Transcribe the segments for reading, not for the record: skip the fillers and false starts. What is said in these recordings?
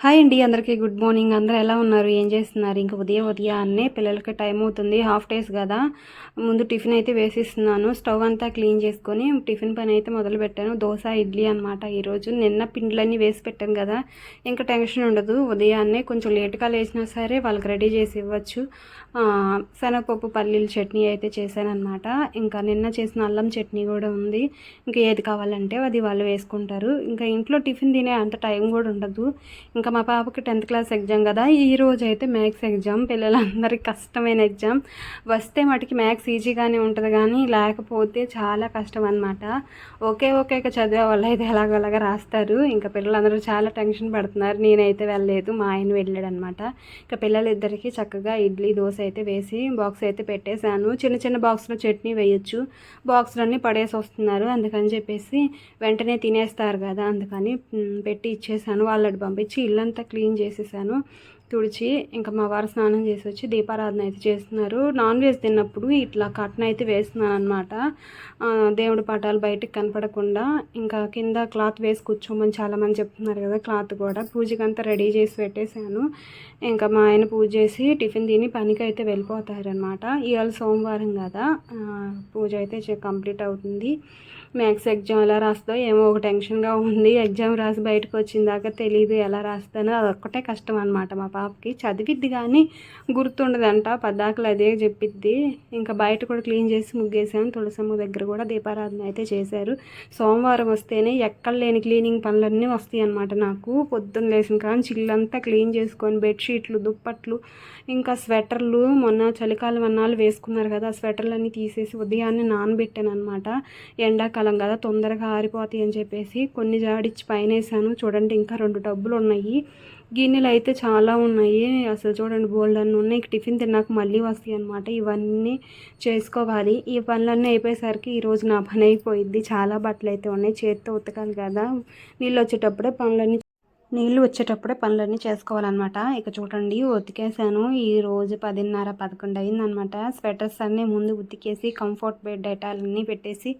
Hi అండి, అందరికీ good morning. అందరూ ఎలా ఉన్నారు? ఏం చేస్తున్నారు? ఇంకా ఉదయాన్నే పిల్లలకి టైం అవుతుంది, హాఫ్ డేస్ కదా. ముందు టిఫిన్ అయితే వేసిస్తున్నాను. స్టవ్ అంతా క్లీన్ చేసుకొని టిఫిన్ పని అయితే మొదలు పెట్టాను. దోశ ఇడ్లీ అనమాట ఈరోజు. నిన్న పిండిలన్నీ వేసి పెట్టాను కదా, ఇంకా టెన్షన్ ఉండదు. ఉదయాన్నే కొంచెం లేట్గా లేచినా సరే వాళ్ళకి రెడీ చేసి ఇవ్వచ్చు. శనగపప్పు పల్లీల చట్నీ అయితే చేశానమాట. ఇంకా నిన్న చేసిన అల్లం చట్నీ కూడా ఉంది. ఇంకా ఏది కావాలంటే అది వాళ్ళు వేసుకుంటారు. ఇంకా ఇంట్లో టిఫిన్ తినే అంత టైం కూడా ఉండదు. ఇంకా మా పాపకి 10th క్లాస్ ఎగ్జామ్ కదా, ఈరోజు అయితే మ్యాథ్స్ ఎగ్జామ్. పిల్లలందరికీ కష్టమైన ఎగ్జామ్. వస్తే మటుకి మ్యాథ్స్ ఈజీగానే ఉంటుంది, కానీ లేకపోతే చాలా కష్టం అనమాట. ఒకే చదివే వాళ్ళు అయితే ఎలాగోలాగా రాస్తారు. ఇంకా పిల్లలందరూ చాలా టెన్షన్ పడుతున్నారు. నేనైతే వెళ్ళలేదు, మా ఆయన వెళ్ళాడు అనమాట. ఇంకా పిల్లలిద్దరికీ చక్కగా ఇడ్లీ దోశ అయితే వేసి బాక్స్ అయితే పెట్టేశాను. చిన్న చిన్న బాక్స్లో చట్నీ వేయొచ్చు, బాక్స్లన్నీ పడేసి వస్తున్నారు. అందుకని చెప్పేసి వెంటనే తినేస్తారు కదా, అందుకని పెట్టి ఇచ్చేసాను. వాళ్ళని పంపించి ఇల్లంతా క్లీన్ చేసేసాను, తుడిచి. ఇంకా మా వారు స్నానం చేసి వచ్చి దీపారాధన అయితే చేస్తున్నారు. నాన్ వెజ్ తిన్నప్పుడు ఇట్లా కట్న అయితే వేస్తున్నాను అనమాట, దేవుడి పటాలు బయటకు కనపడకుండా. ఇంకా కింద క్లాత్ వేసి కూర్చోమని చాలామంది చెప్తున్నారు కదా, క్లాత్ కూడా పూజకంతా రెడీ చేసి పెట్టేశాను. ఇంకా మా ఆయన పూజ చేసి టిఫిన్ తిని పనికి అయితే వెళ్ళిపోతారనమాట. ఇవాళ సోమవారం కదా, పూజ అయితే కంప్లీట్ అవుతుంది. మ్యాథ్స్ ఎగ్జామ్ ఎలా రాస్తుందో ఏమో ఒక టెన్షన్గా ఉంది. ఎగ్జామ్ రాసి బయటకు వచ్చిందాక తెలియదు ఎలా రాస్తానో. అదొక్కటే కష్టం అనమాట. మా పాపకి చదివిద్ది కానీ గుర్తుండదంట, పద్దాకలు అదే చెప్పిద్ది. ఇంకా బయట కూడా క్లీన్ చేసి ముగ్గేసాను. తులసమ్మ దగ్గర కూడా దీపారాధన అయితే చేశారు. సోమవారం వస్తేనే ఎక్కడ లేని క్లీనింగ్ పనులన్నీ వస్తాయి అనమాట నాకు. పొద్దున్న లేసిన కానీ చిల్లంతా క్లీన్ చేసుకొని బెడ్షీట్లు, దుప్పట్లు, ఇంకా స్వెటర్లు మొన్న చలికాలం అన్నాళ్ళు వేసుకున్నారు కదా, ఆ స్వెటర్లన్నీ తీసేసి ఉదయాన్నే నానబెట్టాను అనమాట. ఎండాకాలం కదా తొందరగా ఆరిపోతాయి అని చెప్పేసి కొన్ని జాడిచ్చి పైన వేసాను. చూడండి, ఇంకా 2 టబ్బులు ఉన్నాయి. గిన్నెలు అయితే చాలా ఉన్నాయి, అసలు చూడండి బోల్డ్ అన్నీ ఉన్నాయి. టిఫిన్ తిన్నాక మళ్ళీ వస్తాయి అనమాట. ఇవన్నీ చేసుకోవాలి. ఈ పనులన్నీ అయిపోయేసరికి ఈరోజు నా పని అయిపోయిద్ది. చాలా బట్టలు అయితే ఉన్నాయి, చేతితో ఉతకాలి కదా. నీళ్ళు వచ్చేటప్పుడే పనులన్నీ చేసుకోవాలన్నమాట. ఇక చూడండి, ఉతికేసాను. ఈరోజు 10:30, 11 అయిందనమాట. స్వెటర్స్ అన్నీ ముందు ఉతికేసి కంఫర్ట్ బెడ్ డెటాల్ అన్నీ పెట్టేసి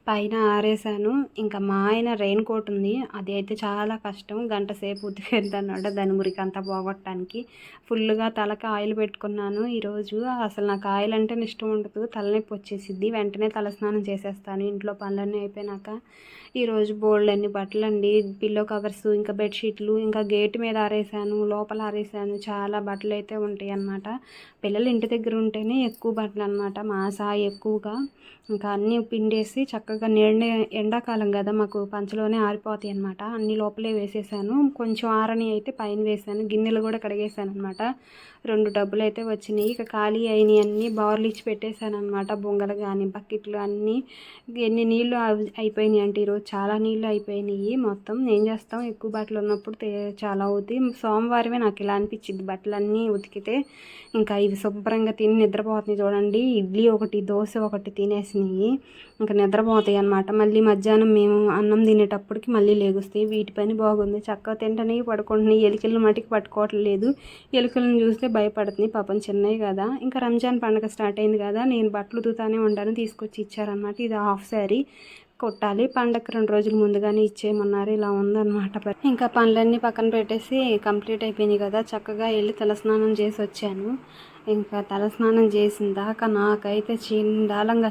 పైన ఆరేసాను. ఇంకా మా ఆయన రెయిన్ కోట్ ఉంది, అది అయితే చాలా కష్టం. గంట సేపు ఉతికేద్దన్నమాట దాని మురికంతా పోగొట్టడానికి. ఫుల్గా తలకి ఆయిల్ పెట్టుకున్నాను ఈరోజు. అసలు నాకు ఆయిల్ అంటే ఇష్టం ఉండదు, తలనొప్పి వచ్చేసిద్ది. వెంటనే తలస్నానం చేసేస్తాను ఇంట్లో పనులన్నీ అయిపోయినాక. ఈరోజు బోల్డ్ అన్ని బట్టలు అండి, పిల్లో కవర్స్, ఇంకా బెడ్షీట్లు, ఇంకా గేట్ మీద ఆరేసాను, లోపల ఆరేసాను. చాలా బట్టలు అయితే ఉంటాయి అన్నమాట. పిల్లలు ఇంటి దగ్గర ఉంటేనే ఎక్కువ బట్టలు అనమాట, మా సాయి ఎక్కువగా. ఇంకా అన్నీ పిండేసి చక్కగా ఎండాకాలం కదా మాకు పంచలోనే ఆరిపోతాయి అనమాట. అన్నీ లోపలే వేసేసాను. కొంచెం ఆరని అయితే పైన వేసాను. గిన్నెలు కూడా కడిగేసాను అనమాట. 2 డబ్బులు అయితే వచ్చినాయి. ఇక ఖాళీ అయినాయి అన్నీ బార్లు ఇచ్చి పెట్టేశాను అనమాట. బొంగలు కానీ బకెట్లు అన్నీ. ఎన్ని నీళ్ళు అయిపోయినాయి అంటే ఈరోజు చాలా నీళ్ళు అయిపోయినాయి. మొత్తం ఏం చేస్తాం, ఎక్కువ బట్టలు ఉన్నప్పుడు చాలా అవుతాయి. సోమవారమే నాకు ఇలా అనిపించింది, బట్టలన్నీ ఉతికితే. ఇంకా ఇవి శుభ్రంగా తిని నిద్రపోతున్నాయి. చూడండి, ఇడ్లీ ఒకటి దోశ ఒకటి తినేసినాయి, ఇంకా నిద్రపోతాయి అన్నమాట. మళ్ళీ మధ్యాహ్నం మేము అన్నం తినేటప్పటికి మళ్ళీ లేగుస్తాయి. వీటి పని బాగుంది, చక్కగా తింటనే పడుకుంటున్నాయి. ఎలికలను మటుకు పట్టుకోవట్లేదు. ఎలుకలను చూస్తే భయపడుతుంది పాపం, చిన్నవి కదా. ఇంకా రంజాన్ పండుగ స్టార్ట్ అయింది కదా, నేను బట్టలు ఉతుకుతానే ఉంటాను, తీసుకొచ్చి ఇచ్చారనమాట. ఇది హాఫ్ శారీ కొట్టాలి, పండగకి 2 రోజులు ముందుగానే ఇచ్చేయమన్నారు. ఇలా ఉందన్నమాట. ఇంకా పనులన్నీ పక్కన పెట్టేసి కంప్లీట్ అయిపోయినాయి కదా, చక్కగా వెళ్ళి తలస్నానం చేసి వచ్చాను. ఇంకా తలస్నానం చేసిన దాకా నాకైతే చండాలంగా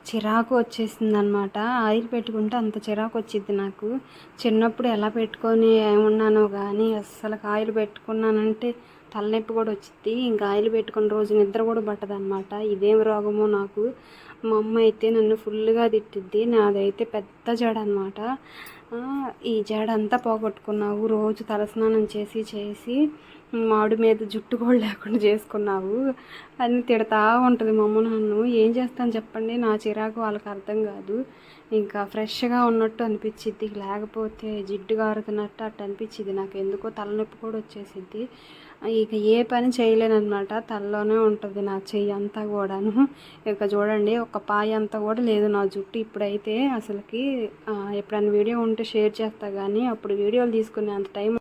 చిరాకు వచ్చేసింది అనమాట. ఆయిల్ పెట్టుకుంటే అంత చిరాకు వచ్చింది నాకు. చిన్నప్పుడు ఎలా పెట్టుకొని ఏమున్నానో కానీ అస్సలు ఆయిల్ పెట్టుకున్నానంటే తలనొప్పి కూడా వచ్చింది. ఇంకా ఆయిల్ పెట్టుకున్న రోజు నిద్ర కూడా పట్టదనమాట. ఇదేం రోగమో నాకు. మా అమ్మ అయితే నన్ను ఫుల్గా తిట్టిద్ది. నాదైతే పెద్ద జడ అనమాట. ఈ జడ అంతా పోగొట్టుకున్నావు, రోజు తలస్నానం చేసి చేసి మాడు మీద జుట్టు కూడా లేకుండా చేసుకున్నావు అని తిడతా ఉంటుంది మా అమ్మ నన్ను. ఏం చేస్తాను చెప్పండి, నా చిరాకు వాళ్ళకి అర్థం కాదు. ఇంకా ఫ్రెష్గా ఉన్నట్టు అనిపించిద్ది, లేకపోతే జిడ్డు గారుతున్నట్టు అట్టు అనిపించింది. నాకు ఎందుకో తలనొప్పి కూడా వచ్చేసిద్ది. ఇక ఏ పని చేయలేను అనమాట, తలలోనే ఉంటుంది నా చెయ్యి అంతా కూడాను. ఇక చూడండి, ఒక పాయ అంతా కూడా లేదు నా జుట్టు ఇప్పుడైతే అసలుకి. ఎప్పుడైనా వీడియో ఉంటే షేర్ చేస్తా, కానీ అప్పుడు వీడియోలు తీసుకునే అంత టైం.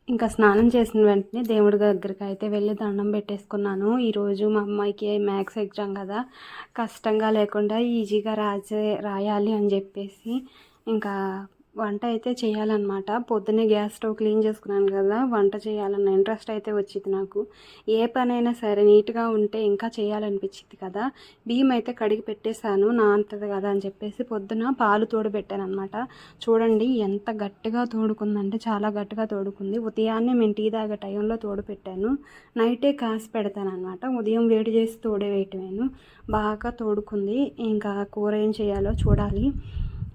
ఇంకా స్నానం చేసిన వెంటనే దేవుడి దగ్గరికి అయితే వెళ్ళి దండం పెట్టేసుకున్నాను. ఈరోజు మా అమ్మాయికి మ్యాథ్స్ ఎగ్జామ్ కదా, కష్టంగా లేకుండా ఈజీగా రాయాలి అని చెప్పేసి ఇంకా వంట అయితే చేయాలన్నమాట. పొద్దున్నే గ్యాస్ స్టవ్ క్లీన్ చేసుకున్నాను కదా, వంట చేయాలన్న ఇంట్రెస్ట్ అయితే వచ్చింది నాకు. ఏ పనైనా సరే నీట్గా ఉంటే ఇంకా చేయాలనిపించింది కదా. బియ్యం అయితే కడిగి పెట్టేశాను, నానుతుంది కదా అని చెప్పేసి పొద్దున పాలు తోడబెట్టాను అనమాట. చూడండి ఎంత గట్టిగా తోడుకుందంటే చాలా గట్టిగా తోడుకుంది. ఉదయాన్నే మేము టీ తాగే టైంలో తోడుపెట్టాను, నైటే కాసి పెడతాను అనమాట. ఉదయం వేడి చేసి తోడే వేయటమేను. బాగా తోడుకుంది. ఇంకా కూర ఏం చేయాలో చూడాలి.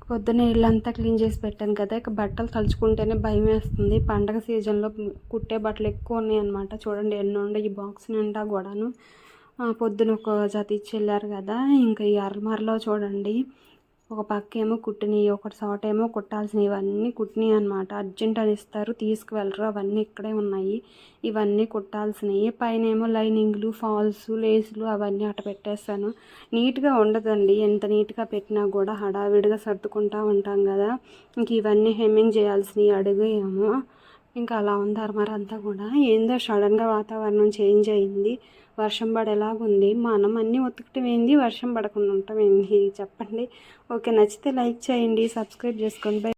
పొద్దున్నే ఇల్లంతా క్లీన్ చేసి పెట్టాను కదా, ఇక బట్టలు తలుచుకుంటేనే భయం వేస్తుంది. పండగ సీజన్లో కుట్టే బట్టలు ఎక్కువ ఉన్నాయి అనమాట. చూడండి ఎన్ని ఉండే ఈ బాక్స్ నిండా కూడాను. పొద్దున ఒక జత ఇచ్చి వెళ్ళారు కదా, ఇంకా ఈ అర్మార్లో చూడండి ఒక పక్క ఏమో కుట్టినవి, ఒకటి చోట ఏమో కుట్టాల్సినవి, ఇవన్నీ కుట్టినవి అనమాట. అర్జెంట్ అని ఇస్తారు, తీసుకువెళ్ళరు, అవన్నీ ఇక్కడే ఉన్నాయి. ఇవన్నీ కుట్టాల్సినవి. పైన ఏమో లైనింగ్లు, ఫాల్స్, లేసులు అవన్నీ అట్ట పెట్టేస్తాను. నీట్గా ఉండదండి, ఎంత నీట్గా పెట్టినా కూడా హడావిడిగా సర్దుకుంటూ ఉంటాం కదా. ఇంక ఇవన్నీ హెమ్మింగ్ చేయాల్సినవి అడుగు ఏమో. ఇంకా అలా ఉంది అర్మార్ అంతా కూడా. ఏందో సడన్గా వాతావరణం చేంజ్ అయింది, వర్షం పడేలాగుంది. మనం అన్నీ ఉతకటం ఏంది, వర్షం పడకుండా ఉండటం ఏంది చెప్పండి. ఓకే, నచ్చితే లైక్ చేయండి, సబ్స్క్రైబ్ చేసుకోండి.